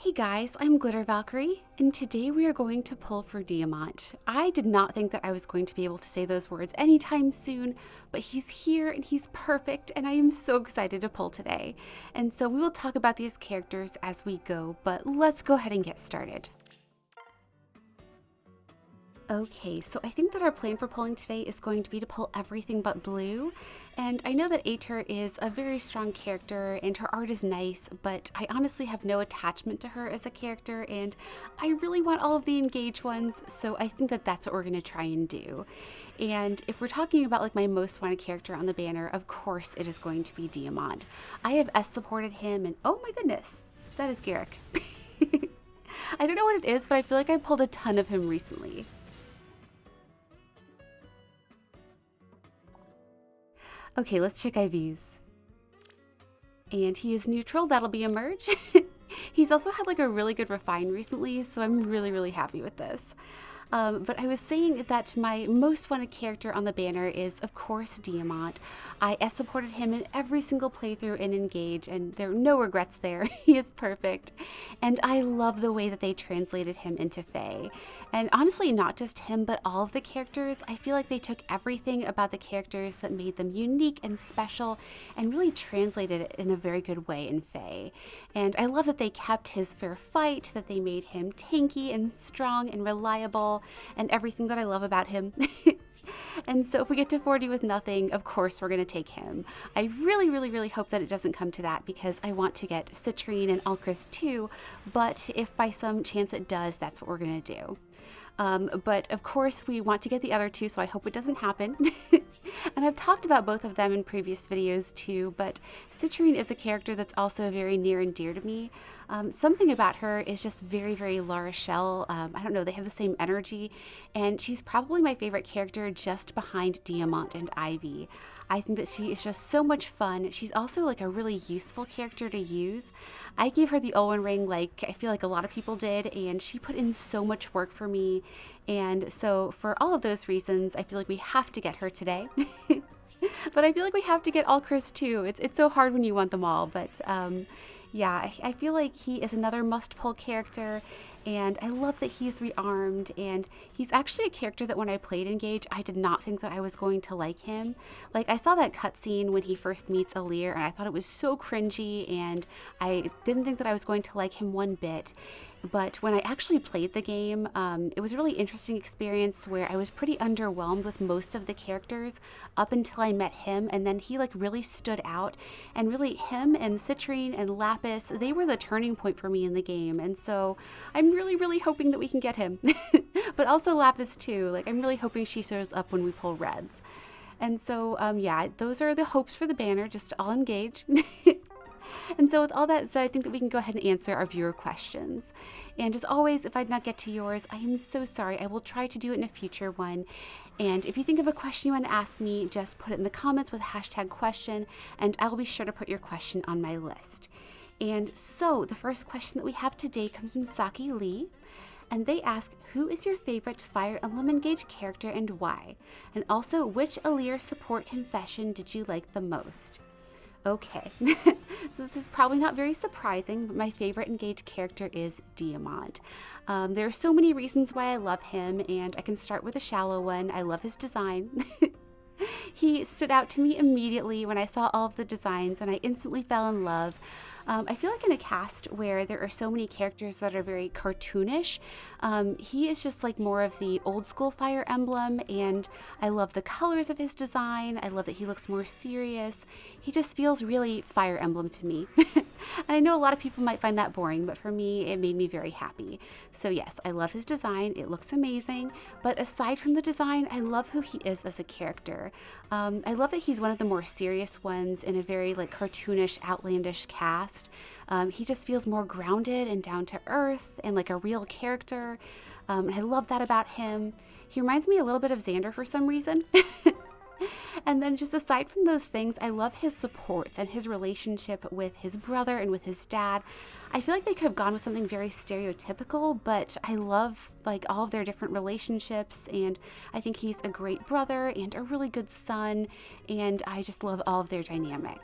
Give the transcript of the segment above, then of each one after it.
Hey guys, I'm Glitter Valkyrie, and today we are going to pull for Diamant. I did not think that I was going to be able to say those words anytime soon, but he's here and he's perfect, and I am so excited to pull today. And so we will talk about these characters as we go, but let's go ahead and get started. Okay, so I think that our plan for pulling today is going to be to pull everything but blue. And I know that Ater is a very strong character and her art is nice, but I honestly have no attachment to her as a character and I really want all of the engaged ones, so I think that that's what we're going to try and do. And if we're talking about like my most wanted character on the banner, of course it is going to be Diamant. I have supported him and oh my goodness, that is Garrick. I don't know what it is, but I feel like I pulled a ton of him recently. Okay, let's check IVs. And he is neutral, that'll be a merge. He's also had like a really good refine recently, so I'm really happy with this. But I was saying that my most wanted character on the banner is, of course, Diamant. I supported him in every single playthrough in Engage, and there are no regrets there. He is perfect. And I love the way that they translated him into Fae. And honestly, not just him, but all of the characters. I feel like they took everything about the characters that made them unique and special and really translated it in a very good way in Fae. And I love that they kept his fair fight, that they made him tanky and strong and reliable, and everything that I love about him. And so if we get to 40 with nothing, of course we're going to take him. I really hope that it doesn't come to that because I want to get Citrine and Alcris too, but if by some chance it does, that's what we're going to do. But of course we want to get the other two, so I hope it doesn't happen. And I've talked about both of them in previous videos too, but Citrine is a character that's also very near and dear to me. Something about her is just very La Rochelle. I don't know, they have the same energy, and she's probably my favorite character just behind Diamant and Ivy. I think that she is just so much fun. She's also like a really useful character to use. I gave her the Olwen ring like I feel like a lot of people did, and she put in so much work for me. And so for all of those reasons, I feel like we have to get her today. But I feel like we have to get Alcris too. It's so hard when you want them all, but yeah, I feel like he is another must-pull character, and I love that he's rearmed, and he's actually a character that when I played Engage, I did not think that I was going to like him. Like, I saw that cutscene when he first meets Alir, and I thought it was so cringy, and I didn't think that I was going to like him one bit. But when I actually played the game, it was a really interesting experience where I was pretty underwhelmed with most of the characters up until I met him, and then he like really stood out, and really him and Citrine and Lapis, they were the turning point for me in the game, and so I'm really hoping that we can get him. But also Lapis too, like I'm really hoping she shows up when we pull reds. And so yeah, those are the hopes for the banner, just all engage. And so with all that said, I think that we can go ahead and answer our viewer questions. And as always, if I did not get to yours, I am so sorry. I will try to do it in a future one. And if you think of a question you want to ask me, just put it in the comments with #question, and I will be sure to put your question on my list. And so the first question that we have today comes from Saki Lee. And they ask, who is your favorite Fire Emblem Engage character and why? And also, which Alir support confession did you like the most? Okay, so this is probably not very surprising, but my favorite Engage character is Diamant. There are so many reasons why I love him, and I can start with a shallow one. I love his design. He stood out to me immediately when I saw all of the designs, and I instantly fell in love. I feel like in a cast where there are so many characters that are very cartoonish, he is just like more of the old school Fire Emblem, and I love the colors of his design. I love that he looks more serious. He just feels really Fire Emblem to me. And I know a lot of people might find that boring, but for me, it made me very happy. So yes, I love his design. It looks amazing. But aside from the design, I love who he is as a character. I love that he's one of the more serious ones in a very like cartoonish, outlandish cast. He just feels more grounded and down to earth and like a real character. And I love that about him. He reminds me a little bit of Xander for some reason. And then just aside from those things, I love his supports and his relationship with his brother and with his dad. I feel like they could have gone with something very stereotypical, but I love like all of their different relationships, and I think he's a great brother and a really good son, and I just love all of their dynamic.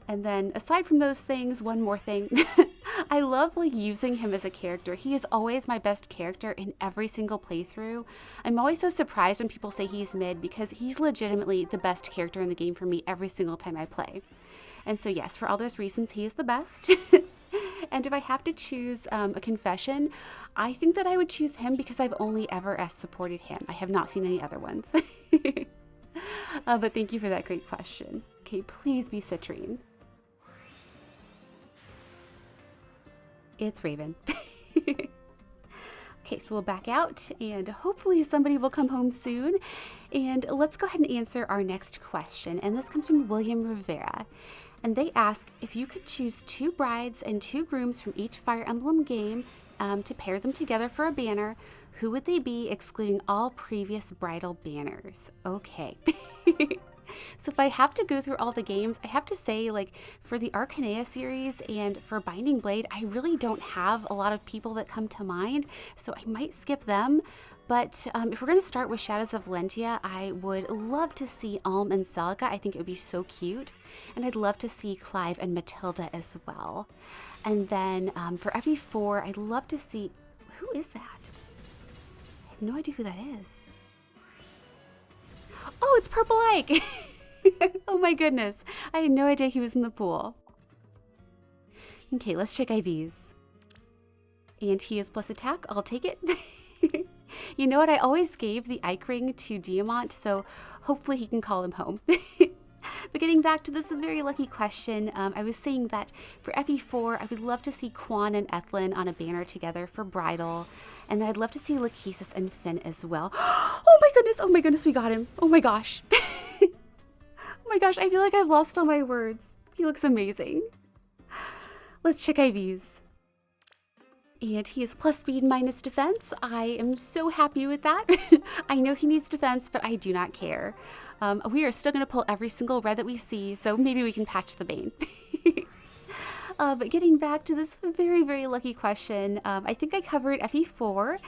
And then aside from those things, one more thing, I love like using him as a character. He is always my best character in every single playthrough. I'm always so surprised when people say he's mid because he's legitimately the best character in the game for me every single time I play. And so yes, for all those reasons, he is the best. And if I have to choose a confession, I think that I would choose him because I've only ever supported him. I have not seen any other ones. But thank you for that great question. Okay, please be Citrine. It's Raven. Okay, so we'll back out and hopefully somebody will come home soon. And let's go ahead and answer our next question. And this comes from William Rivera. And they ask, if you could choose 2 brides and 2 grooms from each Fire Emblem game to pair them together for a banner, who would they be, excluding all previous bridal banners? Okay. So if I have to go through all the games, I have to say, like, for the Arcanea series and for Binding Blade, I really don't have a lot of people that come to mind, so I might skip them. But if we're going to start with Shadows of Valentia, I would love to see Alm and Celica. I think it would be so cute. And I'd love to see Clive and Matilda as well. And then for FE4, I'd love to see... Who is that? I have no idea who that is. Oh, it's Purple Ike! Oh my goodness. I had no idea he was in the pool. Okay, let's check IVs. And he is plus attack. I'll take it. You know what? I always gave the Ike ring to Diamant, so hopefully he can call him home. But getting back to this very lucky question, I was saying that for FE4, I would love to see Quan and Ethlyn on a banner together for Bridal. And then I'd love to see Lachesis and Finn as well. Oh my goodness, we got him. Oh my gosh. Oh my gosh, I feel like I've lost all my words. He looks amazing. Let's check IVs. And he is plus speed minus defense. I am so happy with that. I know he needs defense, but I do not care. We are still going to pull every single red that we see, so maybe we can patch the Bane. But getting back to this very, very lucky question, I think I covered FE4.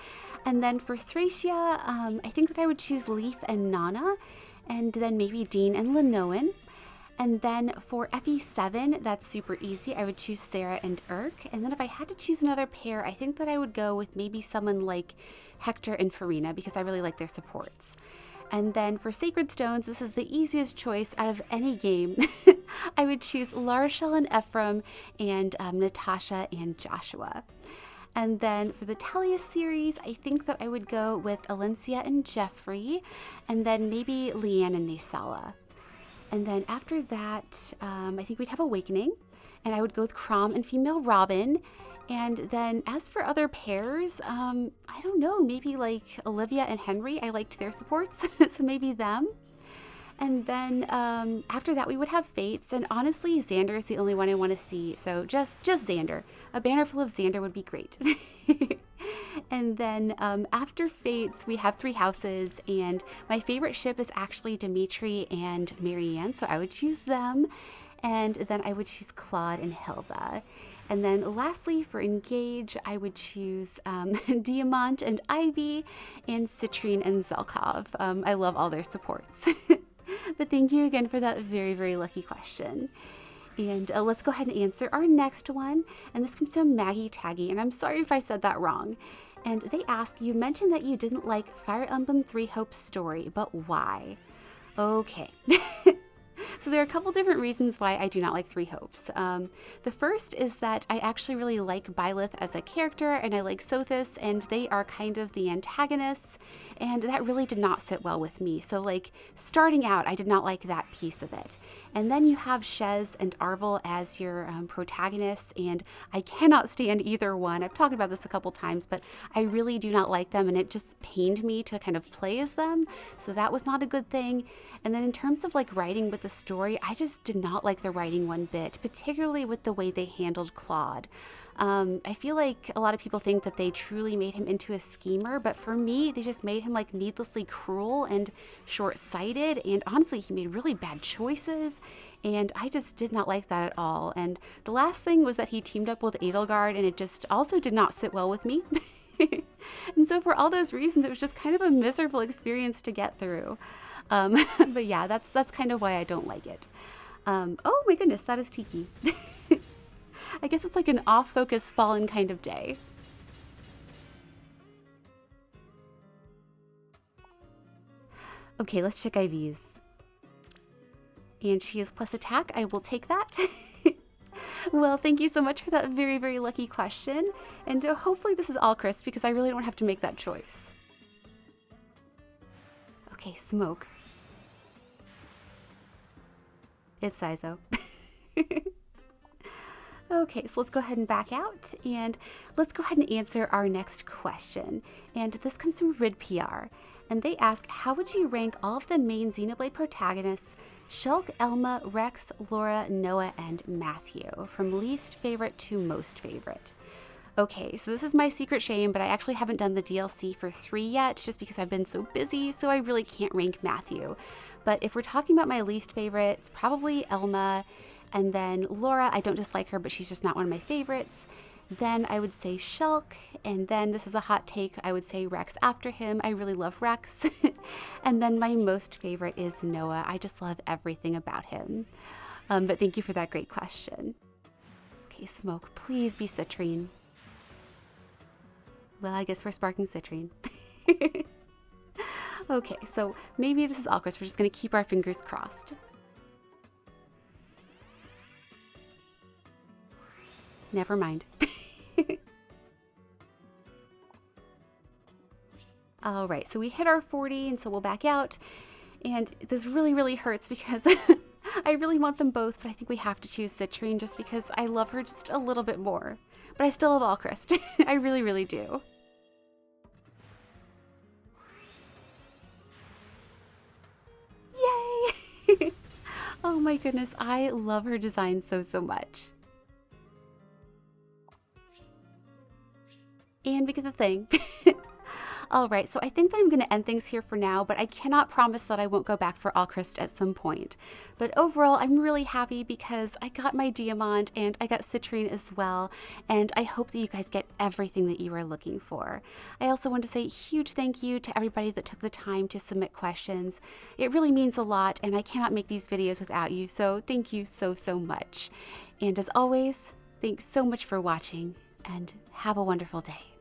And then for Thracia, I think that I would choose Leaf and Nana, and then maybe Dean and Lenoan. And then for FE7, that's super easy. I would choose Sarah and Urk. And then if I had to choose another pair, I think that I would go with maybe someone like Hector and Farina because I really like their supports. And then for Sacred Stones, this is the easiest choice out of any game. I would choose Larshel and Ephraim and Natasha and Joshua. And then for the Talia series, I think that I would go with Alencia and Jeffrey, and then maybe Leanne and Naysala. And then after that, I think we'd have Awakening, and I would go with Crom and Female Robin. And then as for other pairs, I don't know, maybe like Olivia and Henry. I liked their supports, so maybe them. And then after that, we would have Fates, and honestly, Xander is the only one I want to see, so just Xander. A banner full of Xander would be great. And then after Fates, we have 3 houses, and my favorite ship is actually Dimitri and Marianne, so I would choose them. And then I would choose Claude and Hilda. And then lastly, for Engage, I would choose Diamant and Ivy, and Citrine and Zelkov. I love all their supports. But thank you again for that very, very lucky question. And let's go ahead and answer our next one. And this comes from Maggie Taggy, and I'm sorry if I said that wrong. And they ask, you mentioned that you didn't like Fire Emblem Three Hopes story, but why? Okay. So there are a couple different reasons why I do not like Three Hopes. The first is that I actually really like Byleth as a character, and I like Sothis, and they are kind of the antagonists, and that really did not sit well with me. So like starting out, I did not like that piece of it. And then you have Shez and Arvel as your protagonists, and I cannot stand either one. I've talked about this a couple times, but I really do not like them, and it just pained me to kind of play as them. So that was not a good thing. And then in terms of like writing with the story, I just did not like the writing one bit, particularly with the way they handled Claude. I feel like a lot of people think that they truly made him into a schemer, but for me, they just made him like needlessly cruel and short-sighted, and honestly, he made really bad choices, and I just did not like that at all. And the last thing was that he teamed up with Edelgard, and it just also did not sit well with me. And so for all those reasons, it was just kind of a miserable experience to get through. But yeah, that's kind of why I don't like it. Oh my goodness, that is Tiki. I guess it's like an off-focus fallen kind of day. Okay, let's check IVs. And she is plus attack. I will take that. Well, thank you so much for that very, very lucky question. And hopefully this is all Chris because I really don't have to make that choice. Okay, smoke. It's Sizo. Okay, so let's go ahead and back out and let's go ahead and answer our next question. And this comes from Rid PR. And they ask, how would you rank all of the main Xenoblade protagonists, Shulk, Elma, Rex, Laura, Noah, and Matthew, from least favorite to most favorite? Okay, so this is my secret shame, but I actually haven't done the DLC for 3 yet, just because I've been so busy, so I really can't rank Matthew. But if we're talking about my least favorite, it's probably Elma, and then Laura. I don't dislike her, but she's just not one of my favorites. Then I would say Shulk, and then this is a hot take, I would say Rex after him. I really love Rex. And then my most favorite is Noah. I just love everything about him. But thank you for that great question. Okay, smoke, please be citrine. Well, I guess we're sparking citrine. Okay, so maybe this is all Chris. We're just gonna keep our fingers crossed. Never mind. All right, so we hit our 40, and so we'll back out. And this really, really hurts because I really want them both, but I think we have to choose Citrine just because I love her just a little bit more. But I still love Alchrist. I really, really do. Yay! Oh my goodness, I love her design so, so much. And we get the thing. All right, so I think that I'm going to end things here for now, but I cannot promise that I won't go back for Alchrist at some point. But overall, I'm really happy because I got my Diamant and I got Citrine as well, and I hope that you guys get everything that you are looking for. I also want to say a huge thank you to everybody that took the time to submit questions. It really means a lot, and I cannot make these videos without you, so thank you so, so much. And as always, thanks so much for watching, and have a wonderful day.